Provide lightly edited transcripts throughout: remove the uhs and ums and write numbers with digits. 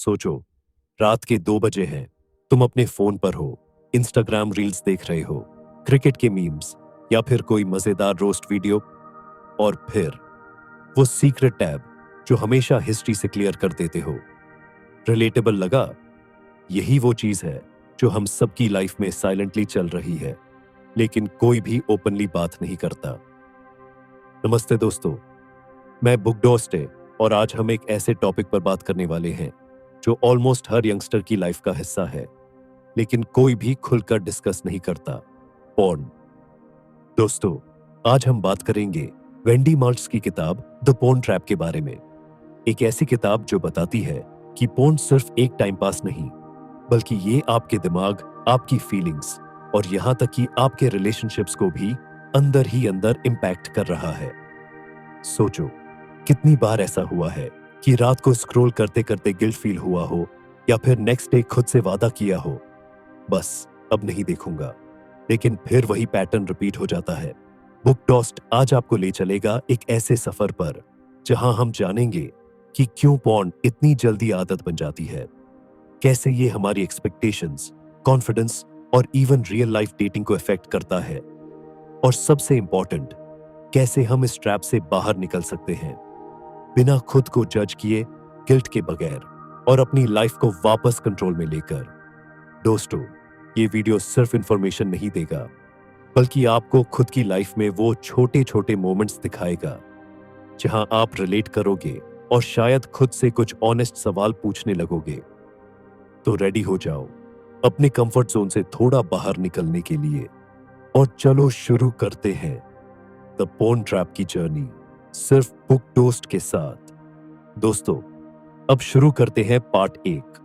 सोचो, रात के 2 बजे हैं, तुम अपने फोन पर हो, इंस्टाग्राम रील्स देख रहे हो, क्रिकेट के मीम्स या फिर कोई मजेदार रोस्ट वीडियो, और फिर वो सीक्रेट टैब जो हमेशा हिस्ट्री से क्लियर कर देते हो। रिलेटेबल लगा? यही वो चीज है जो हम सबकी लाइफ में साइलेंटली चल रही है, लेकिन कोई भी ओपनली बात नहीं करता। नमस्ते दोस्तों, मैं बुकडोस्टे और आज हम एक ऐसे टॉपिक पर बात करने वाले हैं जो ऑलमोस्ट हर यंगस्टर की लाइफ का हिस्सा है, लेकिन कोई भी खुलकर डिस्कस नहीं करता। पॉर्न। दोस्तों, आज हम बात करेंगे वेंडी माल्ट्स की किताब द पोर्न ट्रैप के बारे में। एक ऐसी किताब जो बताती है कि पोर्न सिर्फ एक टाइम पास नहीं, बल्कि ये आपके दिमाग, आपकी फीलिंग्स और यहां तक कि आपके रिलेशनशिप्स को भी अंदर ही अंदर इंपैक्ट कर रहा है। सोचो, कितनी बार ऐसा हुआ है कि रात को स्क्रॉल करते करते गिल्ट फील हुआ हो या फिर नेक्स्ट डे खुद से वादा किया हो, बस अब नहीं देखूंगा, लेकिन फिर वही पैटर्न रिपीट हो जाता है। बुकडोस्ट आज आपको ले चलेगा एक ऐसे सफर पर जहां हम जानेंगे कि क्यों पॉर्न इतनी जल्दी आदत बन जाती है, कैसे ये हमारी एक्सपेक्टेशंस, कॉन्फिडेंस और इवन रियल लाइफ डेटिंग को इफेक्ट करता है, और सबसे इंपॉर्टेंट, कैसे हम इस ट्रैप से बाहर निकल सकते हैं बिना खुद को जज किए, गिल्ट के बगैर और अपनी लाइफ को वापस कंट्रोल में लेकर। दोस्तों, ये वीडियो सिर्फ इंफॉर्मेशन नहीं देगा, बल्कि आपको खुद की लाइफ में वो छोटे छोटे मोमेंट्स दिखाएगा जहां आप रिलेट करोगे और शायद खुद से कुछ ऑनेस्ट सवाल पूछने लगोगे। तो रेडी हो जाओ अपने कंफर्ट जोन से थोड़ा बाहर निकलने के लिए, और चलो शुरू करते हैं द पोर्न ट्रैप की जर्नी, सिर्फ बुकडोस्ट के साथ। दोस्तों, अब शुरू करते हैं पार्ट 1।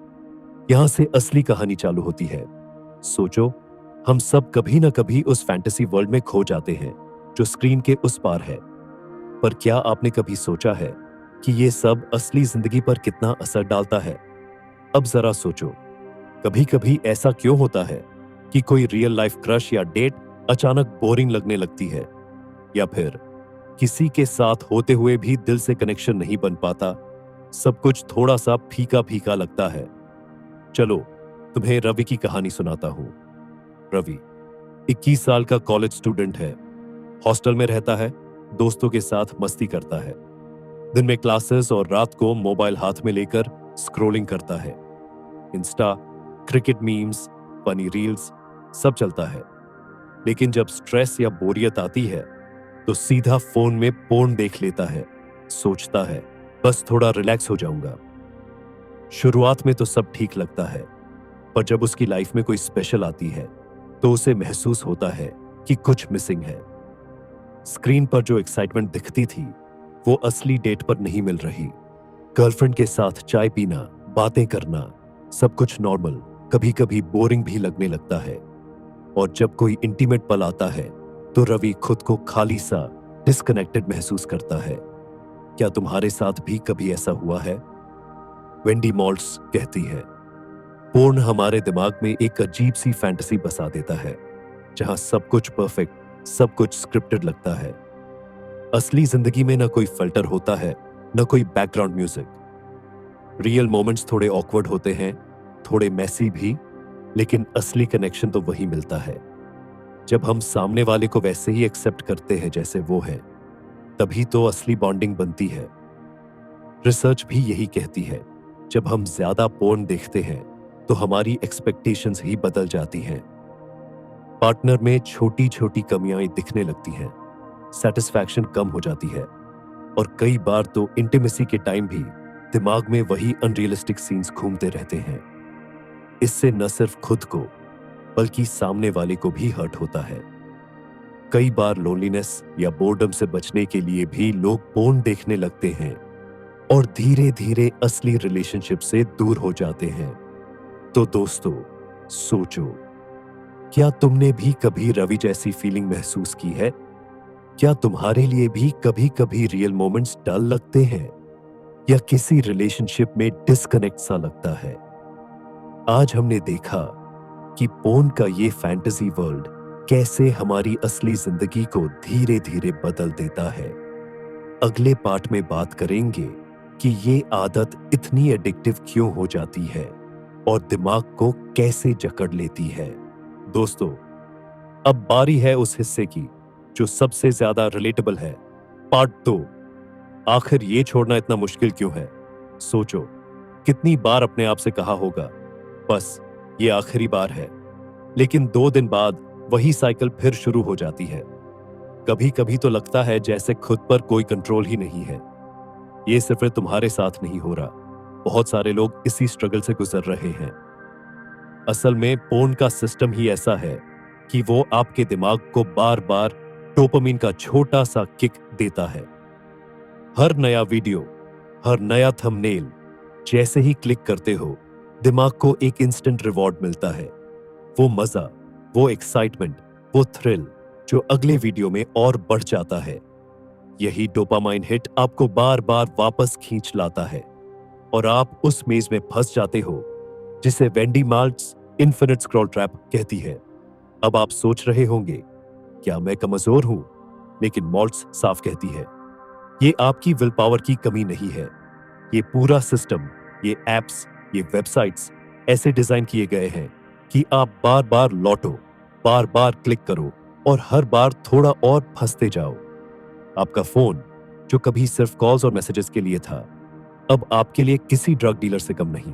यहां से असली कहानी चालू होती है। सोचो, हम सब कभी ना कभी उस फैंटेसी वर्ल्ड में खो जाते हैं जो स्क्रीन के उस पार है। पर क्या आपने कभी सोचा है कि ये सब असली जिंदगी पर कितना असर डालता है? अब जरा सोचो, कभी कभी ऐसा क्यों होता है कि कोई रियल लाइफ क्रश या डेट अचानक बोरिंग लगने लगती है, या फिर किसी के साथ होते हुए भी दिल से कनेक्शन नहीं बन पाता, सब कुछ थोड़ा सा फीका फीका लगता है। चलो, तुम्हें रवि की कहानी सुनाता हूं। रवि 21 साल का कॉलेज स्टूडेंट है, हॉस्टल में रहता है, दोस्तों के साथ मस्ती करता है, दिन में क्लासेस और रात को मोबाइल हाथ में लेकर स्क्रॉलिंग करता है। Insta, cricket memes, funny reels सब चलता है, लेकिन जब स्ट्रेस या बोरियत आती है तो सीधा फोन में पोर्न देख लेता है। सोचता है बस थोड़ा रिलैक्स हो जाऊंगा। शुरुआत में तो सब ठीक लगता है, पर जब उसकी लाइफ में कोई स्पेशल आती है तो उसे महसूस होता है कि कुछ मिसिंग है। स्क्रीन पर जो एक्साइटमेंट दिखती थी वो असली डेट पर नहीं मिल रही। गर्लफ्रेंड के साथ चाय पीना, बातें करना, सब कुछ नॉर्मल, कभी कभी बोरिंग भी लगने लगता है। और जब कोई इंटीमेट पल आता है तो रवि खुद को खाली सा, डिस्कनेक्टेड महसूस करता है। क्या तुम्हारे साथ भी कभी ऐसा हुआ है? वेंडी माल्ट्स कहती है, पोर्न हमारे दिमाग में एक अजीब सी फैंटेसी बसा देता है जहां सब कुछ परफेक्ट, सब कुछ स्क्रिप्टेड लगता है। असली जिंदगी में ना कोई फिल्टर होता है, ना कोई बैकग्राउंड म्यूजिक। रियल मोमेंट्स थोड़े ऑकवर्ड होते हैं, थोड़े मैसी भी, लेकिन असली कनेक्शन तो वही मिलता है जब हम सामने वाले को वैसे ही एक्सेप्ट करते हैं जैसे वो है, तभी तो असली बॉन्डिंग बनती है। रिसर्च भी यही कहती है, जब हम ज्यादा पोर्न देखते हैं तो हमारी एक्सपेक्टेशंस ही बदल जाती हैं। पार्टनर में छोटी छोटी कमियां दिखने लगती हैं, सेटिस्फैक्शन कम हो जाती है, और कई बार तो इंटीमेसी के टाइम भी दिमाग में वही अनरियलिस्टिक सीन्स घूमते रहते हैं। इससे न सिर्फ खुद को बल्कि सामने वाले को भी हर्ट होता है। कई बार लोनलीनेस या बोर्डम से बचने के लिए भी लोग पोर्न देखने लगते हैं और धीरे धीरे असली रिलेशनशिप से दूर हो जाते हैं। तो दोस्तों, सोचो, क्या तुमने भी कभी रवि जैसी फीलिंग महसूस की है? क्या तुम्हारे लिए भी कभी कभी रियल मोमेंट्स डल लगते हैं या किसी रिलेशनशिप में डिस्कनेक्ट सा लगता है? आज हमने देखा कि पोर्न का ये फैंटेसी वर्ल्ड कैसे हमारी असली जिंदगी को धीरे धीरे बदल देता है। अगले पार्ट में बात करेंगे कि ये आदत इतनी एडिक्टिव क्यों हो जाती है और दिमाग को कैसे जकड़ लेती है। दोस्तों, अब बारी है उस हिस्से की जो सबसे ज्यादा रिलेटेबल है। पार्ट 2। आखिर ये छोड़ना इतना मुश्किल क्यों है? सोचो, कितनी बार अपने आप से कहा होगा, बस ये आखिरी बार है, लेकिन 2 दिन बाद वही साइकिल फिर शुरू हो जाती है। कभी कभी तो लगता है जैसे खुद पर कोई कंट्रोल ही नहीं है। ये सिर्फ तुम्हारे साथ नहीं हो रहा, बहुत सारे लोग इसी स्ट्रगल से गुजर रहे हैं। असल में पोर्न का सिस्टम ही ऐसा है कि वो आपके दिमाग को बार बार डोपामिन का छोटा सा किक देता है। हर नया वीडियो, हर नया थंबनेल जैसे ही क्लिक करते हो, दिमाग को एक इंस्टेंट रिवॉर्ड मिलता है। वो मजा, वो एक्साइटमेंट, वो थ्रिल जो अगले वीडियो में और बढ़ जाता है। यही डोपामाइन हिट आपको बार बार वापस खींच लाता है और आप उस मेज में फंस जाते हो जिसे वेंडी माल्ट्स इन्फिनिट स्क्रॉल ट्रैप कहती है। अब आप सोच रहे होंगे, क्या मैं कमजोर हूं? लेकिन माल्ट्स साफ कहती है, ये आपकी विल पावर की कमी नहीं है। ये पूरा सिस्टम, ये एप्स, ये वेबसाइट्स ऐसे डिजाइन किए गए हैं कि आप बार बार लौटो, बार बार क्लिक करो और हर बार थोड़ा और फंसते जाओ। आपका फोन, जो कभी सिर्फ कॉल्स और मैसेजेस के लिए था, अब आपके लिए किसी ड्रग डीलर से कम नहीं।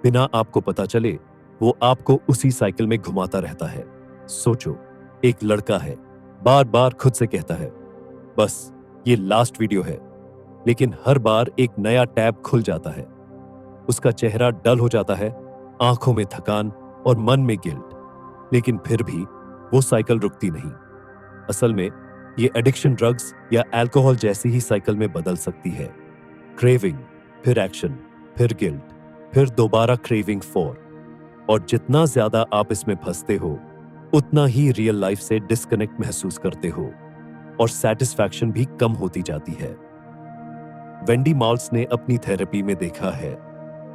बिना आपको पता चले वो आपको उसी साइकिल में घुमाता रहता है। सोचो, एक लड़का है, बार बार खुद से कहता है, बस ये लास्ट वीडियो है, लेकिन हर बार एक नया टैब खुल जाता है। उसका चेहरा डल हो जाता है, आंखों में थकान और मन में गिल्ट, लेकिन फिर भी वो साइकिल रुकती नहीं। असल में ये एडिक्शन ड्रग्स या अल्कोहल जैसी ही साइकिल में बदल सकती है। क्रेविंग, फिर एक्शन, फिर गिल्ट, फिर दोबारा क्रेविंग फॉर। और जितना ज्यादा आप इसमें फंसते हो, उतना ही रियल लाइफ से डिस्कनेक्ट महसूस करते हो और सेटिस्फैक्शन भी कम होती जाती है। वेंडी माल्ट्स ने अपनी थेरेपी में देखा है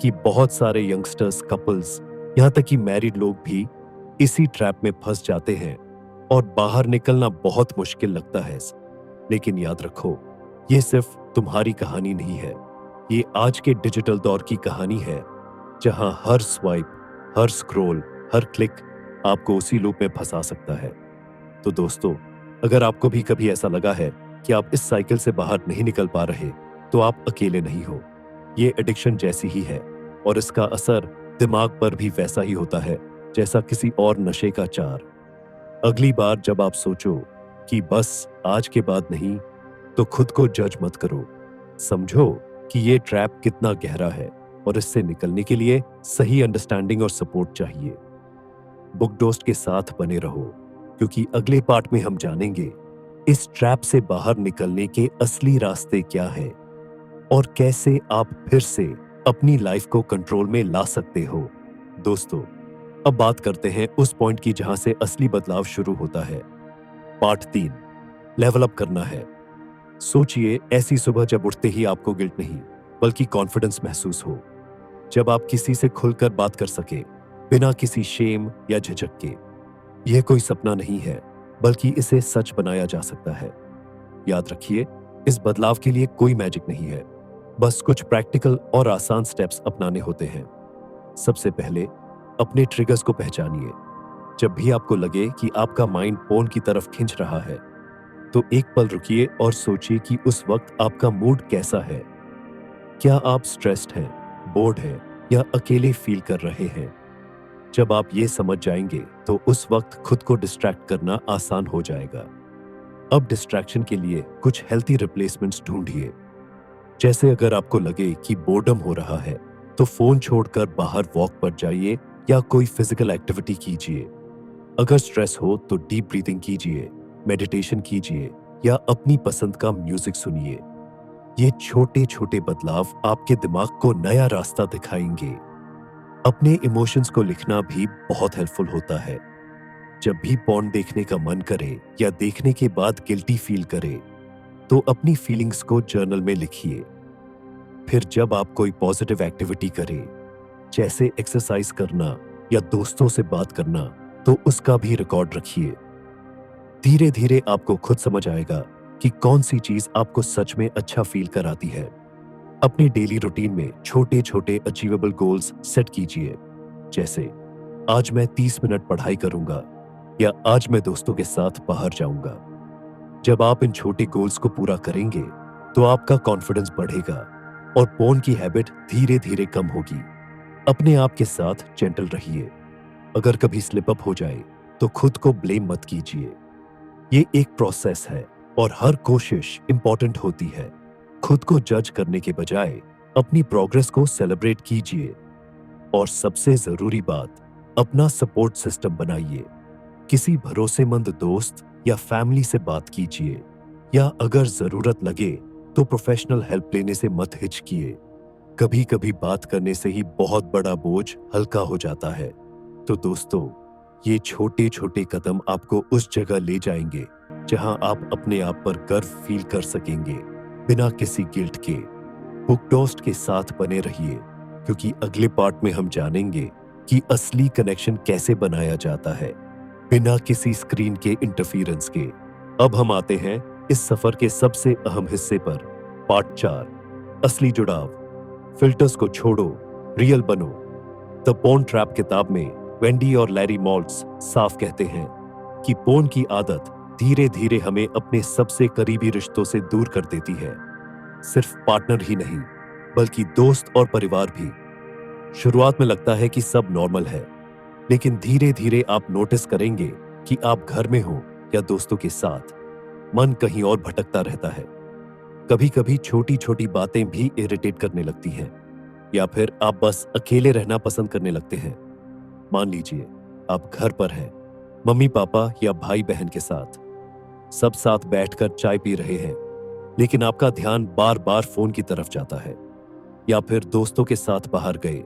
कि बहुत सारे यंगस्टर्स, कपल्स, यहां तक कि मैरिड लोग भी इसी ट्रैप में फंस जाते हैं और बाहर निकलना बहुत मुश्किल लगता है। लेकिन याद रखो, ये सिर्फ तुम्हारी कहानी नहीं है, ये आज के डिजिटल दौर की कहानी है, जहां हर स्वाइप, हर स्क्रॉल, हर क्लिक आपको उसी लूप में फंसा सकता है। तो दोस्तों, अगर आपको भी कभी ऐसा लगा है कि आप इस साइकिल से बाहर नहीं निकल पा रहे, तो आप अकेले नहीं हो। ये एडिक्शन जैसी ही है और इसका असर दिमाग पर भी वैसा ही होता है जैसा किसी और नशे का चार। अगली बार जब आप सोचो कि बस आज के बाद नहीं, तो खुद को जज मत करो। समझो कि ये ट्रैप कितना गहरा है और इससे निकलने के लिए सही अंडरस्टैंडिंग और सपोर्ट चाहिए। बुक डोस्ट के साथ बने रहो, क्योंकि अगले पार्ट में हम जानेंगे इस ट्रैप से बाहर निकलने के असली रास्ते क्या हैं और कैसे आप फिर से अपनी लाइफ को कंट्रोल में ला सकते हो। दोस्तों, अब बात करते हैं उस पॉइंट की जहां से असली बदलाव शुरू होता है। पार्ट 3, लेवल अप करना है। सोचिए, ऐसी सुबह जब उठते ही आपको गिल्ट नहीं बल्कि कॉन्फिडेंस महसूस हो, जब आप किसी से खुलकर बात कर सके बिना किसी शेम या झिझक के। यह कोई सपना नहीं है, बल्कि इसे सच बनाया जा सकता है। याद रखिए, इस बदलाव के लिए कोई मैजिक नहीं है, बस कुछ प्रैक्टिकल और आसान स्टेप्स अपनाने होते हैं। सबसे पहले अपने ट्रिगर्स को पहचानिए। जब भी आपको लगे कि आपका माइंड पोर्न की तरफ खींच रहा है, तो एक पल रुकिए और सोचिए कि उस वक्त आपका मूड कैसा है। क्या आप स्ट्रेस्ड हैं, बोर्ड हैं या अकेले फील कर रहे हैं? जब आप ये समझ जाएंगे, तो उस वक्त खुद को डिस्ट्रैक्ट करना आसान हो जाएगा। अब डिस्ट्रैक्शन के लिए कुछ हेल्थी रिप्लेसमेंट्स ढूंढिए। जैसे अगर आपको लगे कि बोर्डम हो रहा है, तो फोन छोड़कर बाहर वॉक पर जाइए या कोई फिजिकल एक्टिविटी कीजिए। अगर स्ट्रेस हो तो डीप ब्रीथिंग कीजिए, मेडिटेशन कीजिए या अपनी पसंद का म्यूजिक सुनिए। ये छोटे छोटे बदलाव आपके दिमाग को नया रास्ता दिखाएंगे। अपने इमोशंस को लिखना भी बहुत हेल्पफुल होता है। जब भी पॉर्न देखने का मन करे या देखने के बाद गिल्टी फील करे, तो अपनी फीलिंग्स को जर्नल में लिखिए। फिर जब आप कोई पॉजिटिव एक्टिविटी करें, जैसे एक्सरसाइज करना या दोस्तों से बात करना, तो उसका भी रिकॉर्ड रखिए। धीरे धीरे आपको खुद समझ आएगा कि कौन सी चीज आपको सच में अच्छा फील कराती है। अपने डेली रूटीन में छोटे छोटे अचीवेबल गोल्स सेट कीजिए, जैसे आज मैं 30 मिनट पढ़ाई करूंगा या आज मैं दोस्तों के साथ बाहर जाऊंगा। जब आप इन छोटे गोल्स को पूरा करेंगे तो आपका कॉन्फिडेंस बढ़ेगा और पोन की हैबिट धीरे धीरे कम होगी। अपने आप के साथ जेंटल रहिए। अगर कभी स्लिप अप हो जाए तो खुद को ब्लेम मत कीजिए। ये एक प्रोसेस है और हर कोशिश इंपॉर्टेंट होती है। खुद को जज करने के बजाय अपनी प्रोग्रेस को सेलिब्रेट कीजिए। और सबसे जरूरी बात, अपना सपोर्ट सिस्टम बनाइए। किसी भरोसेमंद दोस्त या फैमिली से बात कीजिए, या अगर जरूरत लगे तो प्रोफेशनल हेल्प लेने से मत हिचकिए। कभी कभी बात करने से ही बहुत बड़ा बोझ हल्का हो जाता है। तो दोस्तों, ये छोटे छोटे कदम आपको उस जगह ले जाएंगे जहां आप अपने आप पर गर्व फील कर सकेंगे, बिना किसी गिल्ट के। बुक टोस्ट के साथ बने रहिए, क्योंकि अगले पार्ट में हम जानेंगे कि असली कनेक्शन कैसे बनाया जाता है, बिना किसी स्क्रीन के इंटरफेरेंस के। अब हम आते हैं इस सफर के सबसे अहम हिस्से पर, पार्ट 4, असली जुड़ाव। फिल्टर्स को छोड़ो, रियल बनो। द पोर्न ट्रैप किताब में वेंडी और लैरी मॉल्ट्स साफ कहते हैं कि पोर्न की आदत धीरे धीरे हमें अपने सबसे करीबी रिश्तों से दूर कर देती है। सिर्फ पार्टनर ही नहीं, बल्कि दोस्त और परिवार भी। शुरुआत में लगता है कि सब नॉर्मल है, लेकिन धीरे धीरे आप नोटिस करेंगे कि आप घर में हो या दोस्तों के साथ, मन कहीं और भटकता रहता है। कभी कभी छोटी छोटी बातें भी इरिटेट करने लगती हैं, या फिर आप बस अकेले रहना पसंद करने लगते हैं। मान लीजिए आप घर पर हैं, मम्मी पापा या भाई बहन के साथ, सब साथ बैठकर चाय पी रहे हैं, लेकिन आपका ध्यान बार बार फोन की तरफ जाता है। या फिर दोस्तों के साथ बाहर गए,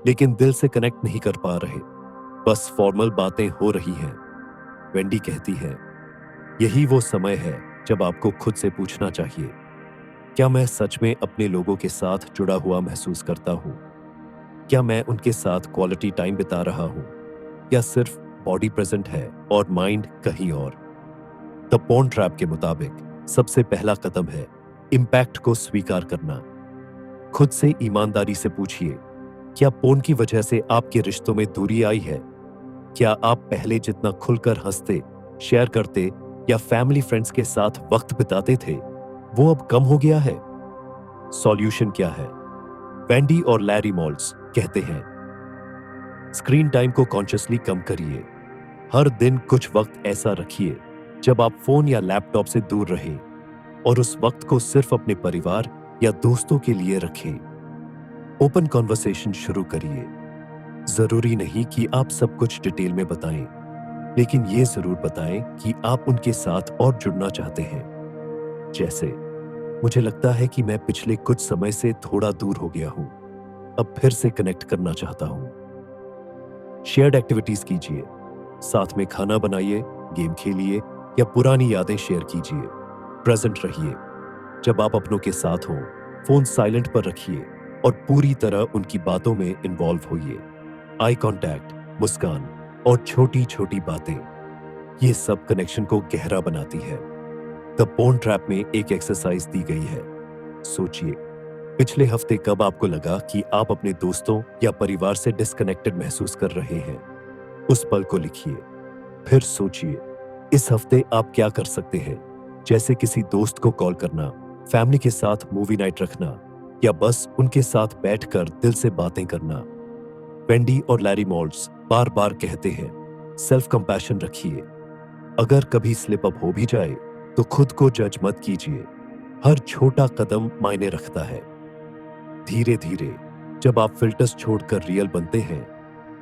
लेकिन दिल से कनेक्ट नहीं कर पा रहे, बस फॉर्मल बातें हो रही हैं। वेंडी कहती है, यही वो समय है जब आपको खुद से पूछना चाहिए, क्या मैं सच में अपने लोगों के साथ जुड़ा हुआ महसूस करता हूं? क्या मैं उनके साथ क्वालिटी टाइम बिता रहा हूं, या सिर्फ बॉडी प्रेजेंट है और माइंड कहीं और? द पोर्न ट्रैप के मुताबिक सबसे पहला कदम है इम्पैक्ट को स्वीकार करना। खुद से ईमानदारी से पूछिए, क्या पोर्न की वजह से आपके रिश्तों में दूरी आई है? क्या आप पहले जितना खुलकर हंसते, शेयर करते या फैमिली फ्रेंड्स के साथ वक्त बिताते थे, वो अब कम हो गया है? सॉल्यूशन क्या है? वेंडी और लैरी मॉल्ट्स कहते हैं, स्क्रीन टाइम को कॉन्शियसली कम करिए। हर दिन कुछ वक्त ऐसा रखिए जब आप फोन या लैपटॉप से दूर रहें, और उस वक्त को सिर्फ अपने परिवार या दोस्तों के लिए रखें। ओपन कॉन्वर्सेशन शुरू करिए। जरूरी नहीं कि आप सब कुछ डिटेल में बताएं, लेकिन ये जरूर बताएं कि आप उनके साथ और जुड़ना चाहते हैं। जैसे, मुझे लगता है कि मैं पिछले कुछ समय से थोड़ा दूर हो गया हूं, अब फिर से कनेक्ट करना चाहता हूं। शेयर्ड एक्टिविटीज कीजिए, साथ में खाना बनाइए, गेम खेलिए या पुरानी यादें शेयर कीजिए। प्रेजेंट रहिए। जब आप अपनों के साथ हों, फोन साइलेंट पर रखिए और पूरी तरह उनकी बातों में इन्वॉल्व होइए। आई कांटेक्ट, मुस्कान और छोटी छोटी बातें, ये सब कनेक्शन को गहरा बनाती है। द पोर्न ट्रैप में एक एक्सरसाइज दी गई है। सोचिए, पिछले हफ्ते कब आपको लगा कि आप अपने दोस्तों या परिवार से डिस्कनेक्टेड महसूस कर रहे हैं? उस पल को लिखिए। फिर सोचिए, इस हफ्ते आप क्या कर सकते हैं, जैसे किसी दोस्त को कॉल करना, फैमिली के साथ मूवी नाइट रखना, या बस उनके साथ बैठकर दिल से बातें करना। वेंडी और लैरी मॉल्ट्स बार बार कहते हैं, सेल्फ कंपैशन रखिए। अगर कभी स्लिप अप हो भी जाए तो खुद को जज मत कीजिए। हर छोटा कदम मायने रखता है। धीरे धीरे जब आप फिल्टर्स छोड़कर रियल बनते हैं,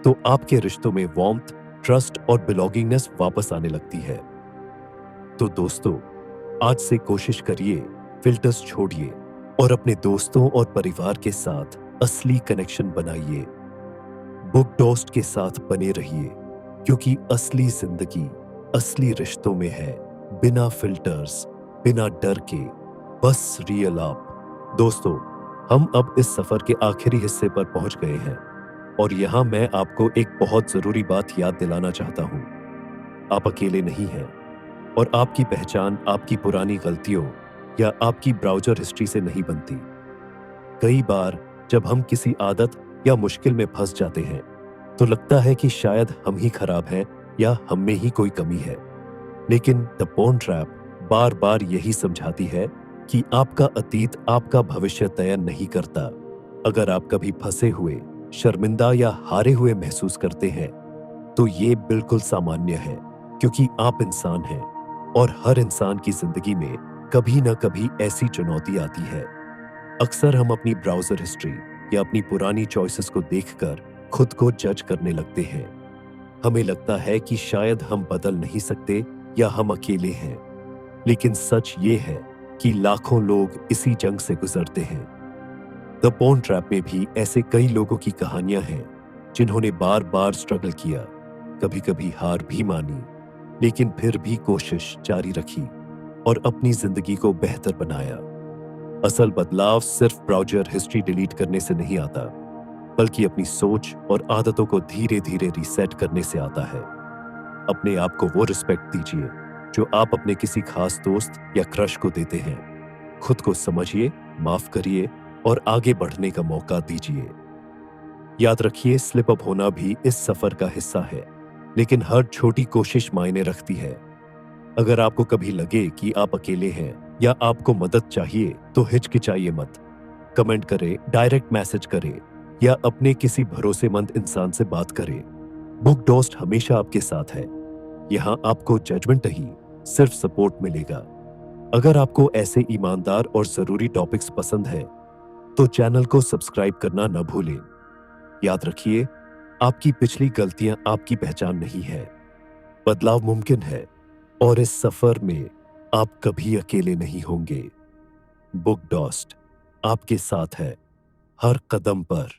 तो आपके रिश्तों में वार्मथ, ट्रस्ट और बिलोंगिंगनेस वापस आने लगती है। तो दोस्तों, आज से कोशिश करिए, फिल्टर्स छोड़िए और अपने दोस्तों और परिवार के साथ असली कनेक्शन बनाइए। बुक टोस्ट के साथ बने रहिए, क्योंकि असली जिंदगी असली रिश्तों में है, बिना फिल्टर्स, बिना डर के, बस रियल आप। दोस्तों, हम अब इस सफर के आखिरी हिस्से पर पहुंच गए हैं, और यहां मैं आपको एक बहुत जरूरी बात याद दिलाना चाहता हूं। आप अकेले नहीं हैं, और आपकी पहचान आपकी पुरानी गलतियों या आपकी ब्राउजर हिस्ट्री से नहीं बनती। कई बार जब हम किसी आदत या मुश्किल में फंस जाते हैं तो लगता है कि शायद हम ही खराब हैं या हम में ही कोई कमी है। लेकिन द पोर्न ट्रैप बार बार यही समझाती है कि आपका अतीत आपका भविष्य तय नहीं करता। अगर आप कभी फंसे हुए, शर्मिंदा या हारे हुए महसूस करते हैं तो ये बिल्कुल सामान्य है, क्योंकि आप इंसान हैं और हर इंसान की जिंदगी में कभी ना कभी ऐसी चुनौती आती है। अक्सर हम अपनी ब्राउजर हिस्ट्री या अपनी पुरानी चॉइसेस को देखकर खुद को जज करने लगते हैं। हमें लगता है कि शायद हम बदल नहीं सकते या हम अकेले हैं। लेकिन सच ये है कि लाखों लोग इसी जंग से गुजरते हैं। द पोर्न ट्रैप में भी ऐसे कई लोगों की कहानियां हैं जिन्होंने बार बार स्ट्रगल किया, कभी कभी हार भी मानी, लेकिन फिर भी कोशिश जारी रखी और अपनी जिंदगी को बेहतर बनाया। असल बदलाव सिर्फ ब्राउजर हिस्ट्री डिलीट करने से नहीं आता, बल्कि अपनी सोच और आदतों को धीरे धीरे रीसेट करने से आता है। अपने आप को वो रिस्पेक्ट दीजिए जो आप अपने किसी खास दोस्त या क्रश को देते हैं। खुद को समझिए, माफ करिए और आगे बढ़ने का मौका दीजिए। याद रखिए, स्लिप अप होना भी इस सफर का हिस्सा है, लेकिन हर छोटी कोशिश मायने रखती है। अगर आपको कभी लगे कि आप अकेले हैं या आपको मदद चाहिए तो हिचकिचाइए मत। कमेंट करें, डायरेक्ट मैसेज करें या अपने किसी भरोसेमंद इंसान से बात करें। बुक डोस्ट हमेशा आपके साथ है। यहाँ आपको जजमेंट नहीं, सिर्फ सपोर्ट मिलेगा। अगर आपको ऐसे ईमानदार और जरूरी टॉपिक्स पसंद है तो चैनल को सब्सक्राइब करना न भूलें। याद रखिए, आपकी पिछली गलतियां आपकी पहचान नहीं है। बदलाव मुमकिन है और इस सफर में आप कभी अकेले नहीं होंगे। बुक डोस्ट आपके साथ है, हर कदम पर।